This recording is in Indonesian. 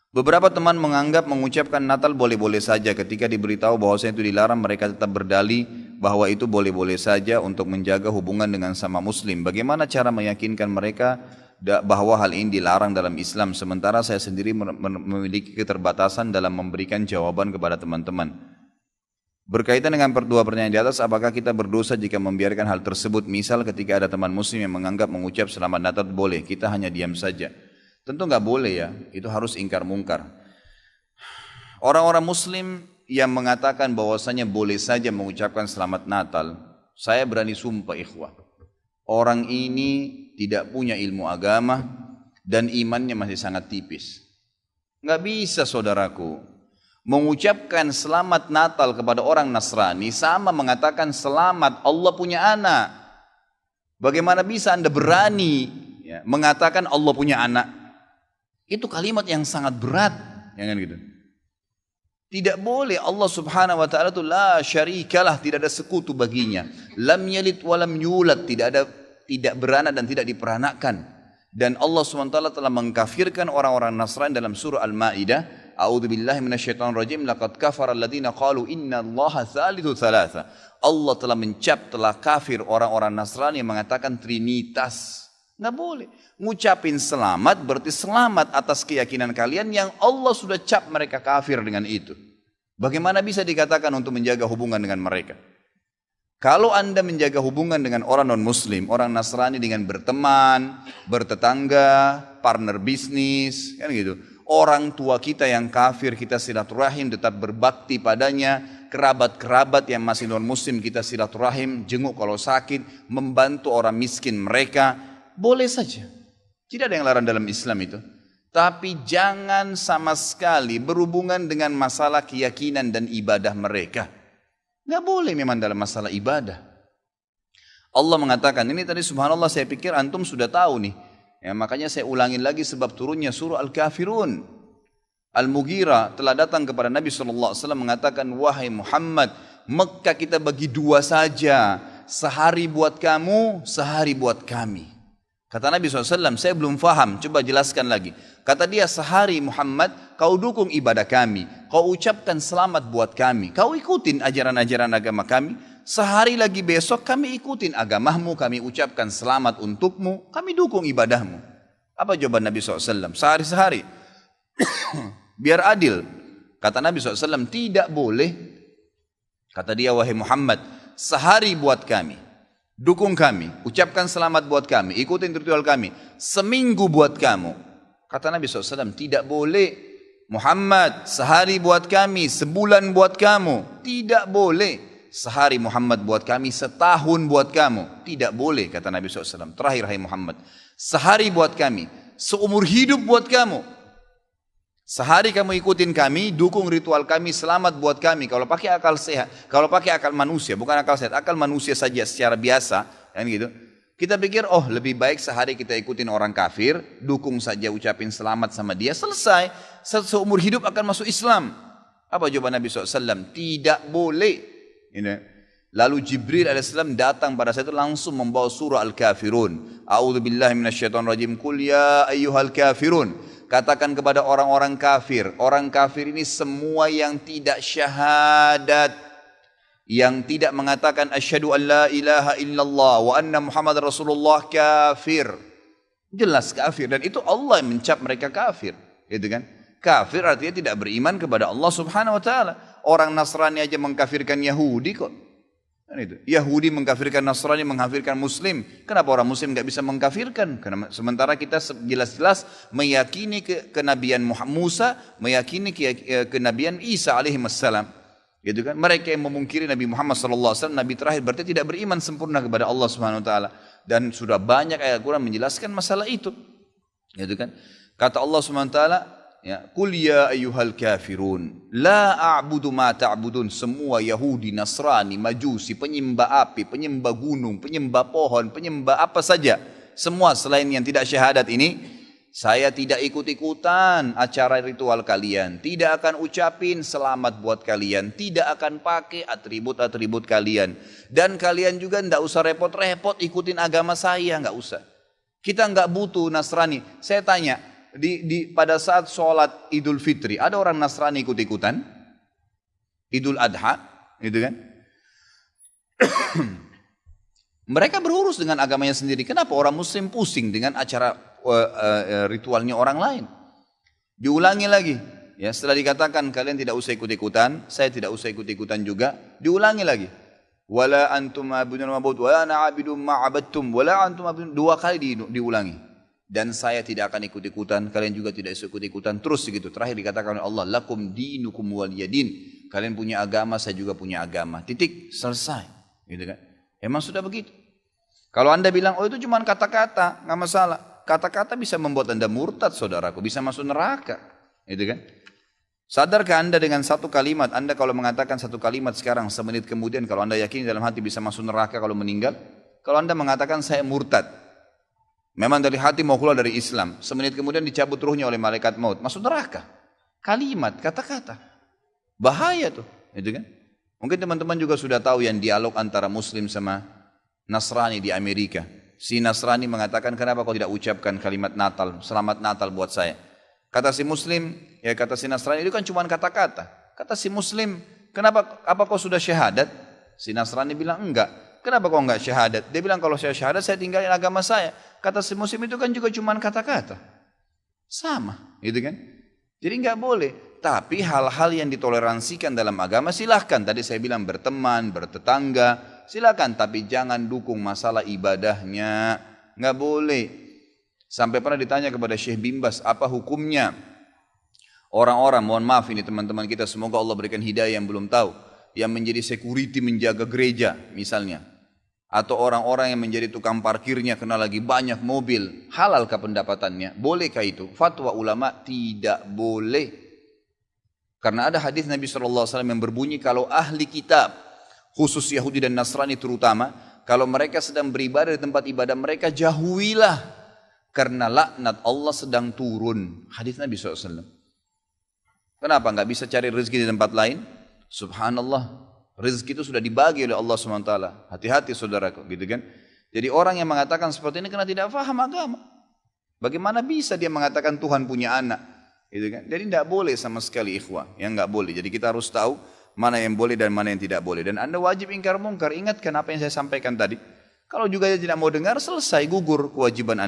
Beberapa teman menganggap mengucapkan Natal boleh-boleh saja. Ketika diberitahu bahwasanya itu dilarang, mereka tetap berdalih bahwa itu boleh-boleh saja untuk menjaga hubungan dengan sama muslim. Bagaimana cara meyakinkan mereka bahwa hal ini dilarang dalam Islam, sementara saya sendiri memiliki keterbatasan dalam memberikan jawaban kepada teman-teman. Berkaitan dengan dua pertanyaan di atas, apakah kita berdosa jika membiarkan hal tersebut? Misal ketika ada teman muslim yang menganggap mengucap selamat Natal boleh, kita hanya diam saja. Tentu nggak boleh ya, itu harus ingkar mungkar. Orang-orang muslim yang mengatakan bahwasanya boleh saja mengucapkan selamat Natal, saya berani sumpah ikhwah, orang ini tidak punya ilmu agama dan imannya masih sangat tipis. Nggak bisa saudaraku, mengucapkan selamat Natal kepada orang Nasrani sama mengatakan selamat Allah punya anak. Bagaimana bisa Anda berani ya, mengatakan Allah punya anak? Itu kalimat yang sangat berat, ya kan gitu. Tidak boleh. Allah Subhanahu wa taala itu la syarikalah, tidak ada sekutu baginya. Lam yalid wa lam yulad, tidak beranak dan tidak diperanakkan. Dan Allah Subhanahu wa taala telah mengkafirkan orang-orang Nasrani dalam surah Al-Maidah, a'udzubillahi minasyaitonir rajim, laqad kafara alladziina qalu innallaha tsalitsu tsalatsa. Allah telah kafir orang-orang Nasrani yang mengatakan trinitas. Nggak boleh. Ngucapin selamat berarti selamat atas keyakinan kalian yang Allah sudah cap mereka kafir dengan itu. Bagaimana bisa dikatakan untuk menjaga hubungan dengan mereka? Kalau Anda menjaga hubungan dengan orang non-muslim, orang Nasrani dengan berteman, bertetangga, partner bisnis, kan gitu. Orang tua kita yang kafir kita silaturahim, tetap berbakti padanya. Kerabat-kerabat yang masih non-muslim kita silaturahim, jenguk kalau sakit, membantu orang miskin mereka, boleh saja. Tidak ada yang larang dalam Islam itu. Tapi jangan sama sekali berhubungan dengan masalah keyakinan dan ibadah mereka. Nggak boleh memang dalam masalah ibadah. Allah mengatakan, ini tadi subhanallah saya pikir antum sudah tahu nih. Ya, makanya saya ulangin lagi sebab turunnya surah Al-Kafirun. Al-Mughirah telah datang kepada Nabi SAW mengatakan, wahai Muhammad, Mekah kita bagi dua saja. Sehari buat kamu, sehari buat kami. Kata Nabi SAW, saya belum faham, coba jelaskan lagi. Kata dia, sehari Muhammad, kau dukung ibadah kami, kau ucapkan selamat buat kami, kau ikutin ajaran-ajaran agama kami. Sehari lagi besok kami ikutin agamamu, kami ucapkan selamat untukmu, kami dukung ibadahmu. Apa jawaban Nabi SAW? Sehari-sehari. Biar adil. Kata Nabi SAW, tidak boleh. Kata dia, wahai Muhammad, sehari buat kami, dukung kami, ucapkan selamat buat kami, ikutin ritual kami. Seminggu buat kamu. Kata Nabi SAW, tidak boleh. Muhammad, sehari buat kami, sebulan buat kamu. Tidak boleh. Sehari Muhammad buat kami, setahun buat kamu. Tidak boleh, kata Nabi SAW. Terakhir, hai Muhammad, sehari buat kami, seumur hidup buat kamu. Sehari kamu ikutin kami, dukung ritual kami, selamat buat kami. Kalau pakai akal sehat, kalau pakai akal manusia, bukan akal sehat, akal manusia saja secara biasa, kan gitu. Kita pikir, oh lebih baik sehari kita ikutin orang kafir, dukung saja, ucapin selamat sama dia, selesai. Seumur hidup akan masuk Islam. Apa jawaban Nabi SAW? Tidak boleh. Lalu Jibril AS datang pada saat itu langsung membawa surah Al-Kafirun. A'udzubillahi minasyaitonir rajim. Qul ya ayyuhal kafirun. Katakan kepada orang-orang kafir. Orang kafir ini semua yang tidak syahadat, yang tidak mengatakan asyhadu an la ilaha illallah wa anna Muhammad Rasulullah, kafir. Jelas kafir, dan itu Allah yang mencap mereka kafir, gitu kan? Kafir artinya tidak beriman kepada Allah Subhanahu wa taala. Orang Nasrani aja mengkafirkan Yahudi kok. Itu. Yahudi mengkafirkan Nasrani, mengkafirkan Muslim. Kenapa orang Muslim nggak bisa mengkafirkan? Karena sementara kita jelas-jelas meyakini kenabian Musa, meyakini kenabian Isa alaihissalam. Gitu kan? Mereka yang memungkiri Nabi Muhammad SAW, Nabi terakhir, berarti tidak beriman sempurna kepada Allah Subhanahu Wa Taala. Dan sudah banyak ayat Quran menjelaskan masalah itu. Gitu kan? Kata Allah Subhanahu Wa Taala, ya, Qul ya ayyuhal kafirun la a'budu ma ta'budun. Semua Yahudi, Nasrani, Majusi, penyembah api, penyembah gunung, penyembah pohon, penyembah apa saja, semua selain yang tidak syahadat ini, saya tidak ikut-ikutan acara ritual kalian, tidak akan ucapin selamat buat kalian, tidak akan pakai atribut-atribut kalian, dan kalian juga tidak usah repot-repot ikutin agama saya, nggak usah. Kita nggak butuh Nasrani. Saya tanya, pada saat sholat Idul Fitri, ada orang Nasrani ikut-ikutan, Idul Adha, gitu kan? Mereka berurus dengan agamanya sendiri. Kenapa orang Muslim pusing dengan acara ritualnya orang lain? Diulangi lagi. Ya, setelah dikatakan kalian tidak usah ikut-ikutan, saya tidak usah ikut-ikutan juga, diulangi lagi. Wala antum ma'budun ma'bud, wala ana 'abidun ma'abadtum, wala antum ma'budun. 2 kali diulangi. Dan saya tidak akan ikut-ikutan, kalian juga tidak ikut-ikutan. Terus begitu. Terakhir dikatakan oleh Allah, lakum dinukum waliyadin. Kalian punya agama, saya juga punya agama. Titik, selesai. Gitu kan? Emang sudah begitu. Kalau anda bilang, oh itu cuma kata-kata, nggak masalah. Kata-kata bisa membuat anda murtad, saudaraku, bisa masuk neraka. Gitu kan? Sadarkah anda dengan satu kalimat, anda kalau mengatakan satu kalimat sekarang, semenit kemudian kalau anda yakin dalam hati bisa masuk neraka kalau meninggal, kalau anda mengatakan saya murtad, memang dari hati mau keluar dari Islam, semenit kemudian dicabut ruhnya oleh malaikat maut, masuk neraka. Kalimat, kata-kata, bahaya tuh, gitu kan? Mungkin teman-teman juga sudah tahu yang dialog antara Muslim sama Nasrani di Amerika. Si Nasrani mengatakan, kenapa kau tidak ucapkan kalimat Natal, selamat Natal buat saya? Kata si Muslim, ya kata si Nasrani, itu kan cuma kata-kata. Kata si Muslim, kenapa, apa kau sudah syahadat? Si Nasrani bilang, enggak. Kenapa kau enggak syahadat? Dia bilang, kalau saya syahadat, saya tinggalin agama saya. Kata si Muslim, itu kan juga cuma kata-kata. Sama, gitu kan? Jadi enggak boleh. Tapi hal-hal yang ditoleransikan dalam agama silahkan. Tadi saya bilang berteman, bertetangga, silahkan. Tapi jangan dukung masalah ibadahnya. Enggak boleh. Sampai pernah ditanya kepada Syekh Bimbas, apa hukumnya orang-orang, mohon maaf ini teman-teman kita, semoga Allah berikan hidayah yang belum tahu, yang menjadi security menjaga gereja misalnya, atau orang-orang yang menjadi tukang parkirnya karena lagi banyak mobil, halalkah pendapatannya? Bolehkah itu? Fatwa ulama tidak boleh. Karena ada hadis Nabi SAW yang berbunyi, kalau ahli kitab, khusus Yahudi dan Nasrani terutama, kalau mereka sedang beribadah di tempat ibadah mereka, jauhilah. Karena laknat Allah sedang turun. Hadis Nabi SAW. Kenapa nggak bisa cari rezeki di tempat lain? Subhanallah. Rezeki itu sudah dibagi oleh Allah SWT. Hati-hati saudaraku, gitu kan? Jadi orang yang mengatakan seperti ini karena tidak faham agama. Bagaimana bisa dia mengatakan Tuhan punya anak? Gitu kan? Jadi tidak boleh sama sekali ikhwah. Yang nggak boleh. Jadi kita harus tahu mana yang boleh dan mana yang tidak boleh. Dan anda wajib ingkar mungkar. Ingatkan apa yang saya sampaikan tadi. Kalau juga dia tidak mau dengar, selesai, gugur kewajiban anda.